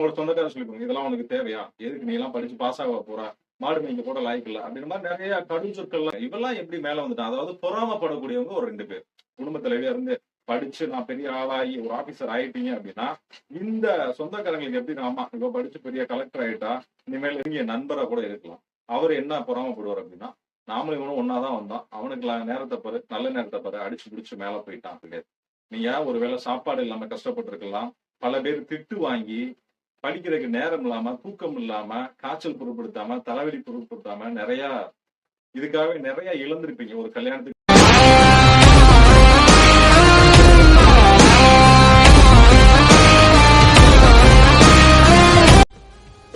ஒரு சொந்தக்காரர் சொல்லிப்பாங்க, இதெல்லாம் உனக்கு தேவையா? எதுக்கு நீ எல்லாம் படிச்சு பாஸ் ஆக போற? மாடு மேய்க்க கூட லாயக்கு இல்ல. அப்படின்ற மாதிரி நிறைய கடும் சொற்கள்லாம் இவெல்லாம் எப்படி மேல வந்துட்டான்? அதாவது பொறாமப்படக்கூடியவங்க ஒரு 2 பேர். குடும்ப தலைவியா இருந்து படிச்சு நான் பெரிய ஆளாகி ஒரு ஆபீசர் ஆயிட்டீங்க அப்படின்னா, இந்த சொந்தக்காரங்களுக்கு எப்படி ஆமா இவ படிச்சு பெரிய கலெக்டர் ஆயிட்டா, இனிமேல் நீங்க நண்பரா கூட இருக்கலாம். அவரு என்ன பொறாமப்படுவார் அப்படின்னா, நாமளும் இவனும் ஒண்ணா தான் வந்தோம். அவனுக்கு நேரத்த பாரு, நல்ல நேரத்த பாரு, அடிச்சு புடிச்சு மேல போயிட்டான் கிடையாது. நீங்க ஒரு வேளை சாப்பாடு இல்லாம கஷ்டப்பட்டு இருக்கலாம். பல பேர் திட்டு வாங்கி படிக்கிறதுக்கு நேரம் இல்லாம, தூக்கம் இல்லாம, காய்ச்சல் பொருட்படுத்தாம, தலைவலி பொருட்படுத்தாம இதுக்காகவே நெறைய இழந்திருப்பீங்க. ஒரு கல்யாணத்துக்கு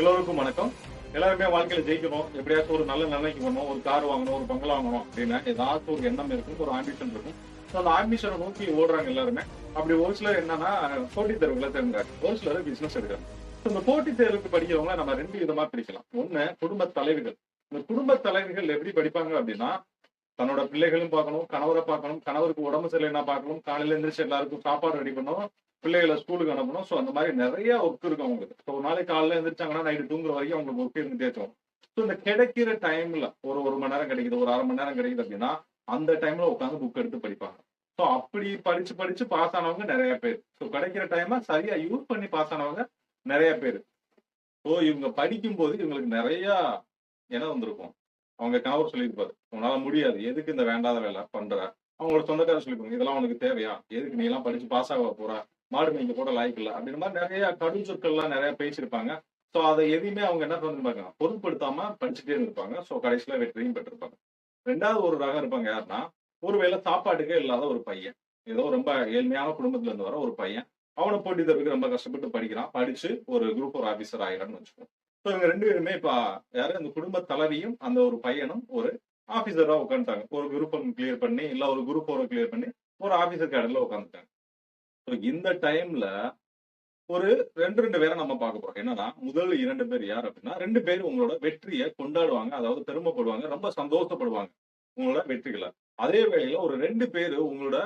எல்லோருக்கும் வணக்கம். எல்லாருமே வாழ்க்கையில ஜெயிக்கணும். எப்படியாச்சும் ஒரு நல்ல நிலைக்கு வரணும். ஒரு கார் வாங்கணும், ஒரு பங்களா வாங்கணும் அப்படின்னு ஏதாச்சும் ஒரு எண்ணம் இருக்கும், ஒரு ஆம்பிஷன் இருக்கும். அந்த ஆம்பிஷனை நோக்கி ஓடுறாங்க எல்லாருமே. அப்படி ஒரு சிலர் என்னன்னா போட்டித் தேர்வுகளை தேர்ந்தாங்க. ஒரு சிலர் பிசினஸ் எடுக்கிறாங்க. இந்த போட்டித் தேர்வுக்கு படிக்கிறவங்க நம்ம 2 விதமா பிரிக்கலாம். ஒண்ணு குடும்ப தலைவிகள். இந்த குடும்ப தலைவிகள் எப்படி படிப்பாங்க அப்படின்னா, தன்னோட பிள்ளைகளும் பார்க்கணும், கணவரை பார்க்கணும், கணவருக்கு உடம்பு சரியில்லைன்னா பார்க்கணும், காலையில எந்திரிச்சு எல்லாருக்கும் சாப்பாடு ரெடி பண்ணணும், பிள்ளைகளை ஸ்கூலுக்கு அனுப்பணும். சோ அந்த மாதிரி நிறைய ஒர்க் இருக்கும் அவங்களுக்கு. ஸோ ஒரு நாளைக்கு காலையில எந்திரிச்சாங்கன்னா நைட்டு தூங்குற வரைக்கும் அவங்களுக்கு ஒர்க் இருந்துட்டே இருக்கும். ஸோ இந்த கிடைக்கிற டைம்ல ஒரு மணி நேரம் கிடைக்குது, ஒரு 1/2 மணி நேரம் கிடைக்குது அப்படின்னா அந்த டைம்ல உட்காந்து புக் எடுத்து படிப்பாங்க. ஸோ அப்படி படிச்சு படிச்சு பாஸ் ஆனவங்க நிறைய பேர். ஸோ கிடைக்கிற டைமை சரியா யூஸ் பண்ணி பாஸ் ஆனவங்க நிறைய பேர். ஸோ இவங்க படிக்கும்போது இவங்களுக்கு நிறைய இடம் வந்திருக்கும். அவங்க கணவர் சொல்லியிருப்பாரு, உன்னால முடியாது, எதுக்கு இந்த வேண்டாத வேலை பண்ற? அவங்களோட சொந்தக்காரர் சொல்லிருப்பாங்க, இதெல்லாம் உனக்கு தேவையா? எதுக்கு நீ எல்லாம் படிச்சு பாஸ் ஆக போற? மாடு மேய்க்க கூட லாயக்கு இல்ல. அப்படின்ற மாதிரி நிறைய கடும் சொற்கள்லாம் நிறைய பேசியிருப்பாங்க. ஸோ அதை எதையுமே அவங்க என்ன பண்ணிருப்பாங்க, பொருட்படுத்தாம படிச்சுட்டே இருந்திருப்பாங்க. ஸோ கடைசியில வெற்றியும் பெற்றிருப்பாங்க. 2வது ஒரு ரகம் இருப்பாங்க யாருன்னா, ஒருவேளை சாப்பாட்டுக்கே இல்லாத ஒரு பையன். ஏதோ ரொம்ப ஏழ்மையான குடும்பத்துல இருந்து வர ஒரு பையன். அவனை போட்டித் தேர்வுக்கு ரொம்ப கஷ்டப்பட்டு படிக்கிறான். படிச்சு ஒரு குரூப் ஒரு ஆபீசர் ஆகிறான்னு வச்சுக்கோங்க. ஸோ இவங்க 2 பேருமே இப்ப யாரு அந்த குடும்ப தலைவியும் அந்த ஒரு பையனும் ஒரு ஆபீசரா உட்காந்துட்டாங்க. ஒரு குரூப் ஒன் கிளியர் பண்ணி, இல்ல ஒரு குரூப் 4 கிளியர் பண்ணி ஒரு ஆபீசர் கேடர்ல உட்காந்துட்டாங்க. ஸோ இந்த டைம்ல ஒரு 2 பேரை நம்ம பார்க்க போறோம். என்னன்னா, முதல் 2 பேர் யார் அப்படின்னா, 2 பேர் உங்களோட வெற்றியை கொண்டாடுவாங்க. அதாவது பெருமைப்படுவாங்க. ரொம்ப சந்தோஷப்படுவாங்க உங்களோட வெற்றிகள. அதே வேளையில ஒரு 2 பேரு உங்களோட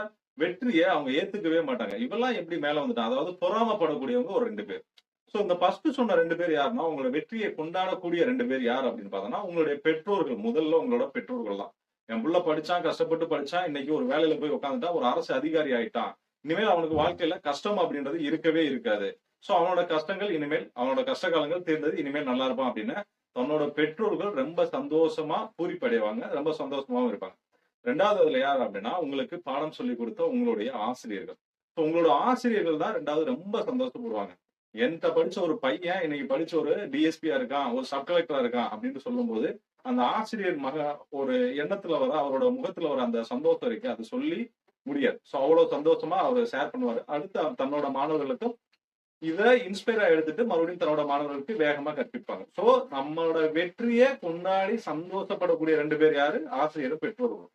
வெற்றிய அவங்க ஏத்துக்கவே மாட்டாங்க. இவெல்லாம் எப்படி மேல வந்துட்டான்? அதாவது பொறாமப்படக்கூடியவங்க ஒரு 2 பேர். சோ இந்த ஃபர்ஸ்ட் சொன்ன 2 பேர் யாருன்னா, உங்களோட வெற்றியை கொண்டாடக்கூடிய 2 பேர் யார் அப்படின்னு பார்த்தோம்னா, உங்களுடைய பெற்றோர்கள். முதல்ல உங்களோட பெற்றோர்கள் தான். என் புள்ள படிச்சான், கஷ்டப்பட்டு படிச்சான். இன்னைக்கு ஒரு வேலையில போய் உட்கார்ந்துட்டான். ஒரு அரசு அதிகாரி ஆயிட்டான். இனிமேல் அவனுக்கு வாழ்க்கையில கஷ்டம் அப்படின்றது இருக்கவே இருக்காது. சோ அவனோட கஷ்டங்கள் இனிமேல் அவனோட கஷ்ட காலங்கள் தீர்ந்தது. இனிமேல் நல்லா இருப்பான் அப்படின்னு தன்னோட பெற்றோர்கள் ரொம்ப சந்தோஷமா பூரிப்படைவாங்க. ரொம்ப சந்தோஷமாவும் இருப்பாங்க. 2வது அதுல யார் அப்படின்னா, உங்களுக்கு பாடம் சொல்லிக் கொடுத்த உங்களுடைய ஆசிரியர்கள். சோ உங்களோட ஆசிரியர்கள் தான் 2வது ரொம்ப சந்தோஷப்படுவாங்க. என்ட்ட படிச்ச ஒரு பையன் இன்னைக்கு படிச்ச ஒரு டிஎஸ்பியா இருக்கான், ஒரு சப் கலெக்டரா இருக்கான் அப்படின்னு சொல்லும்போது, அந்த ஆசிரியர் ஒரு எண்ணத்துல வர அவரோட முகத்துல வர அந்த சந்தோஷம் இருக்கு. அது சொல்லி முடியாது. சோ அவ்வளவு சந்தோஷமா அவரு ஷேர் பண்ணுவாரு. அடுத்து தன்னோட மாணவர்களுக்கும் இத இன்ஸ்பயரா எடுத்துட்டு மறுபடியும் தன்னோட மாணவர்களுக்கு வேகமா கற்பிப்பாங்க. சோ நம்மளோட வெற்றிய கொண்டாடி சந்தோஷப்படக்கூடிய 2 பேர் யாரு? ஆசிரியரும் பெற்றோர்களும்.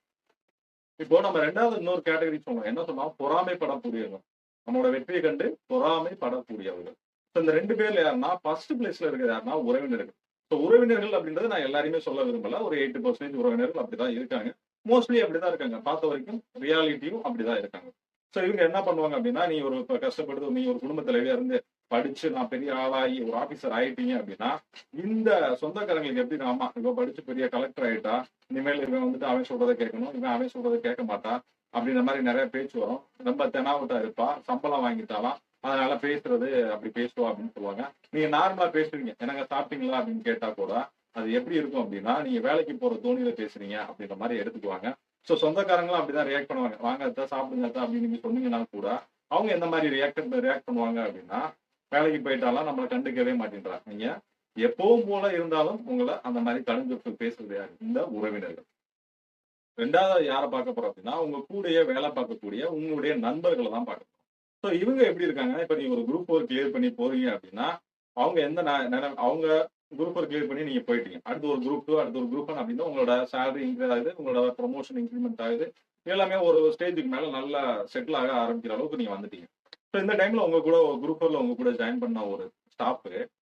இப்போ நம்ம 2வது இன்னொரு கேட்டகரி சொன்னோம். என்ன சொன்னோம்? பொறாமைப்படக்கூடியவங்க. நம்மளோட வெற்றியை கண்டு பொறாமைப்படக்கூடியவர்கள். இந்த 2 பேர்ல யாருன்னா, ஃபர்ஸ்ட் பிளேஸ்ல இருக்கிறது யாருன்னா உறவினர்கள். உறவினர்கள் அப்படின்றது நான் எல்லாரையுமே சொல்ல விரும்பல. ஒரு 80% உறவினர்கள் அப்படிதான் இருக்காங்க. மோஸ்ட்லி அப்படிதான் இருக்காங்க. பார்த்த வரைக்கும் ரியாலிட்டியும் அப்படிதான் இருக்காங்க. இவங்க என்ன பண்ணுவாங்க அப்படின்னா, நீ ஒரு கஷ்டப்பட்டு நீ ஒரு குடும்ப தலைவியா இருந்து படிச்சு நான் பெரிய ஆளாகி ஒரு ஆபீசர் ஆயிட்டீங்க அப்படின்னா, இந்த சொந்தக்காரங்களுக்கு எப்படி ஆமா இவ படிச்சு பெரிய கலெக்டர் ஆயிட்டா, இனிமேல் இவன் வந்துட்டு அவன் சொல்றதை கேட்கணும், இவன் அவன் சொல்றதை கேட்க மாட்டான் அப்படின்ற மாதிரி நிறைய பேச்சு வரும். ரொம்ப தெனாவட்டா இருப்பா, சம்பளம் வாங்கிட்டாலாம், அதனால பேசுறது அப்படி பேசுவா அப்படின்னு சொல்லுவாங்க. நீங்க நார்மலா பேசுவீங்க, என்னங்க சாப்பிட்டீங்களா அப்படின்னு கேட்டா கூட அது எப்படி இருக்கும் அப்படின்னா, நீங்க வேலைக்கு போற தோணியில பேசுறீங்க அப்படின்ற மாதிரி எடுத்துக்குவாங்க. சொந்தக்காரங்களும் அப்படிதான் ரியாக்ட் பண்ணுவாங்க. வாங்க அதான் சாப்பிடுங்க அதான் அப்படின்னு நீங்க சொன்னீங்கன்னா கூட அவங்க எந்த மாதிரி ரியாக்ட் பண்ணுவாங்க அப்படின்னா, வேலைக்கு போயிட்டாலாம் நம்மளை கண்டுக்கவே மாட்டேன்றாங்க. நீங்க எப்பவும் போல இருந்தாலும் உங்களை அந்த மாதிரி கடுஞ்சொற்கள் பேசுறது யாரு? இந்த உறவினர்கள். 2வது யாரை பார்க்க போறோம் அப்படின்னா, உங்க கூடயே வேலை பார்க்கக்கூடிய உங்களுடைய நண்பர்களை தான் பார்க்க போறோம். இவங்க எப்படி இருக்காங்கன்னா, இப்ப நீங்க ஒரு குரூப் 4 கிளியர் பண்ணி போறீங்க அப்படின்னா, அவங்க எந்த அவங்க குரூப் 4 கிளியர் பண்ணி நீங்க போயிட்டீங்க. அடுத்து ஒரு குரூப் 2, அடுத்து ஒரு குரூப் 1 அப்படின்னா உங்களோட சேலரி இன்கிரீஸ் ஆகுது, உங்களோட ப்ரமோஷன் இன்கிரிமெண்ட் ஆகுது. எல்லாமே ஒரு ஸ்டேஜுக்கு மேல நல்லா செட்டில் ஆக ஆரம்பிக்கிற அளவுக்கு நீங்க வந்துட்டீங்க. இந்த டைம்ல உங்க கூட குரூப் 4ல உங்க கூட ஜாயின் பண்ண ஒரு ஸ்டாஃப்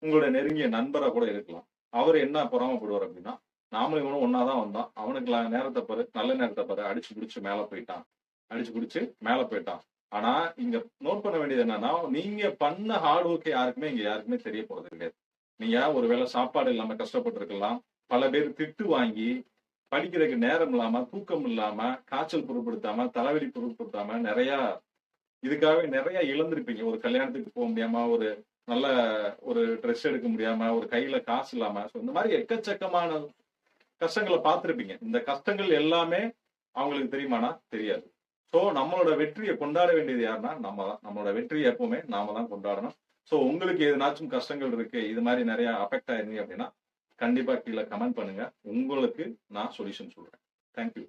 உங்களோட நெருங்கிய நண்பரா கூட இருக்கலாம். அவரு என்ன பொறாமப்படுவார் அப்படின்னா, நாமளும் இவனும் ஒண்ணா தான் வந்தோம். அவனுக்கு நேரத்த பாரு, நல்ல நேரத்த பாரு, அடிச்சு புடிச்சு மேல போயிட்டான். அடிச்சு புடிச்சு மேல போயிட்டான். ஆனா இங்க நோட் பண்ண வேண்டியது என்னன்னா, நீங்க பண்ண ஹார்ட் ஒர்க் யாருக்குமே தெரிய போறது கிடையாது. நீங்க ஒருவேளை சாப்பாடு இல்லாம கஷ்டப்பட்டுருக்கலாம். பல பேர் திட்டு வாங்கி, படிக்கிறதுக்கு நேரம் இல்லாம, தூக்கம் இல்லாம, காய்ச்சல் பொருட்படுத்தாம, தலைவலி பொருட்படுத்தாம இதுக்காகவே நெறைய இழந்திருப்பீங்க. ஒரு கல்யாணத்துக்கு போ முடியாம, ஒரு நல்ல ஒரு ட்ரெஸ் எடுக்க முடியாம, ஒரு கையில காசு இல்லாம, சோ இந்த மாரி எக்கச்சக்கமான கஷ்டங்கள பார்த்திருப்பீங்க. இந்த கஷ்டங்கள் எல்லாமே அவங்களுக்கு தெரியுமானா? தெரியாது. சோ நம்மளோட வெற்றிய கொண்டாட வேண்டியது யாருன்னா, நம்ம தான். நம்மளோட வெற்றிய எப்பவுமே நாம தான் கொண்டாடணும். சோ உங்களுக்கு எதனாச்சும் கஷ்டங்கள் இருக்கு, இது மாரி நெறைய அஃபெக்ட் ஆயிருந்தீங்க அப்டின்னா, கண்டிப்பா கீழ கமெண்ட் பண்ணுங்க. உங்களுக்கு நான் சொல்யூஷன் சொல்றேன். Thank you.